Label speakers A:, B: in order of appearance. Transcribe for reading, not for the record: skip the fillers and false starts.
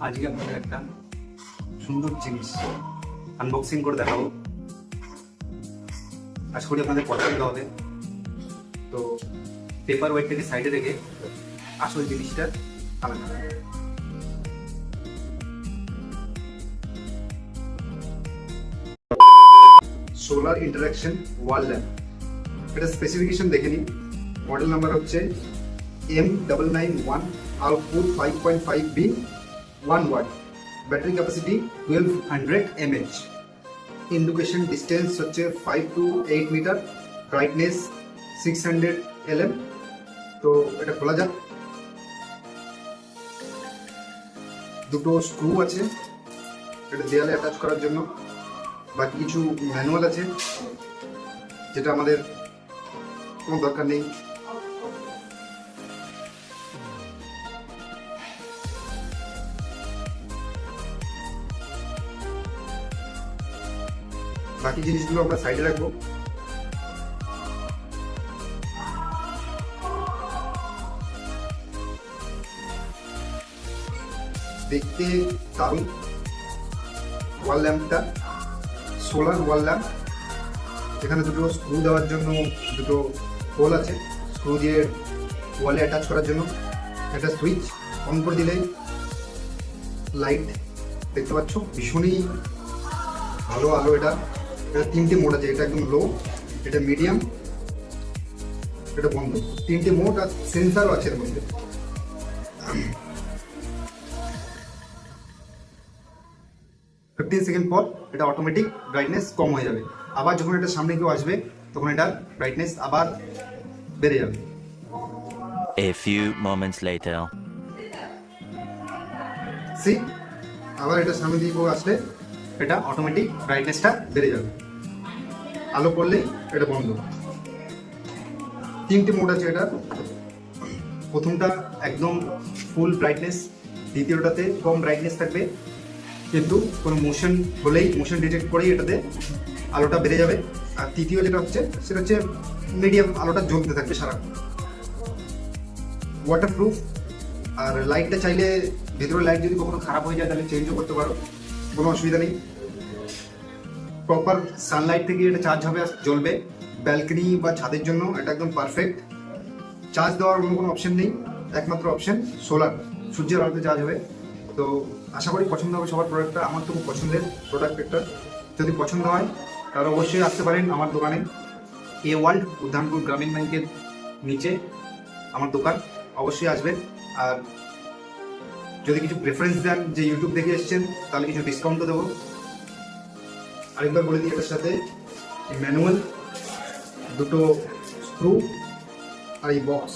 A: আজকে আপনাদের একটা সুন্দর জিনিস আনবক্সিং করে দেখাবো। আশা করি আপনাদের পছন্দ হবে। তো পেপার ওয়েটটাকে সাইডে রেখে আসল জিনিসটা আলাদা। সোলার ইন্টারাকশন ওয়াল ল্যাম্প, এটা স্পেসিফিকেশন দেখে নিন। মডেল নাম্বার হচ্ছে M991, output 5.5B, 1 watt, battery capacity 1200 mAh, indication distance হচ্ছে 5 to 8 মিটার, ব্রাইটনেস 600 lm। তো এটা খোলা যাক। দুটো স্ক্রু আছে এটা দেয়ালে অ্যাটাচ করার জন্য, বাকি কিছু ম্যানুয়াল আছে যেটা আমাদের কোনো দরকার নেই। বাকি জিনিসগুলো আমরা সাইডে রাখবো। দেখতে দারুণ ওয়াল ল্যাম্পটা, সোলার ওয়াল ল্যাম্প। এখানে দুটো স্ক্রু দেওয়ার জন্য দুটো হোল আছে, স্ক্রু দিয়ে ওয়ালে অ্যাটাচ করার জন্য। একটা সুইচ অন করে দিলে লাইট দেখতে পাচ্ছ, ভীষণই ভালো আলো। এটা তিনটে মোড আছে, এটা একদম লো, এটা মিডিয়াম, এটা বন্ধ। তিনটে মোড আর সেন্সারও আছে এর মধ্যে। ফিফটিন সেকেন্ড পর এটা অটোমেটিক ব্রাইটনেস কম হয়ে যাবে। আবার যখন এটা সামনে কেউ আসবে তখন এটা ব্রাইটনেস আবার বেড়ে যাবে।
B: A few moments later.
A: See, আবার এটা সামনে দিয়ে কেউ আসলে এটা অটোমেটিক ব্রাইটনেসটা বেড়ে যাবে। আলো পড়লেই এটা বন্ধ। তিনটে মোড আছে এটা। প্রথমটা একদম ফুল ব্রাইটনেস, দ্বিতীয়টাতে কম ব্রাইটনেস থাকবে, কিন্তু কোনো মোশন হলেই, মোশন ডিটেক্ট করেই এটাতে আলোটা বেড়ে যাবে। আর তৃতীয় যেটা হচ্ছে সেটা হচ্ছে মিডিয়াম, আলোটা জ্বলতে থাকবে সারাক্ষণ। ওয়াটারপ্রুফ, আর লাইটটা চাইলে ভেতরের লাইট যদি কখনো খারাপ হয়ে যায় তাহলে চেঞ্জও করতে পারো, কোনো অসুবিধা নেই। প্রপার সানলাইট থেকে এটা চার্জ হবে আর জ্বলবে। ব্যালকনি বা ছাদের জন্য এটা একদম পারফেক্ট। চার্জ দেওয়ার অন্য কোনো অপশন নেই, একমাত্র অপশন সোলার, সূর্যের আলোতে চার্জ হবে। তো আশা করি পছন্দ হবে সবার প্রোডাক্টটা। আমার তো খুব পছন্দের প্রোডাক্ট একটা। যদি পছন্দ হয় তাহলে অবশ্যই আসতে পারেন আমার দোকানে। এ ওয়ার্ল্ড, উদ্যানপুর গ্রামীণ ব্যাংকের নিচে আমার দোকান, অবশ্যই আসবেন। আর যদি কিছু প্রেফারেন্স দেন যে ইউটিউব দেখে এসছেন তাহলে কিছু ডিসকাউন্টও দেবো। আরেকবার বলে দিই, এটার সাথে ম্যানুয়াল, দুটো স্ক্রু আর এই বক্স,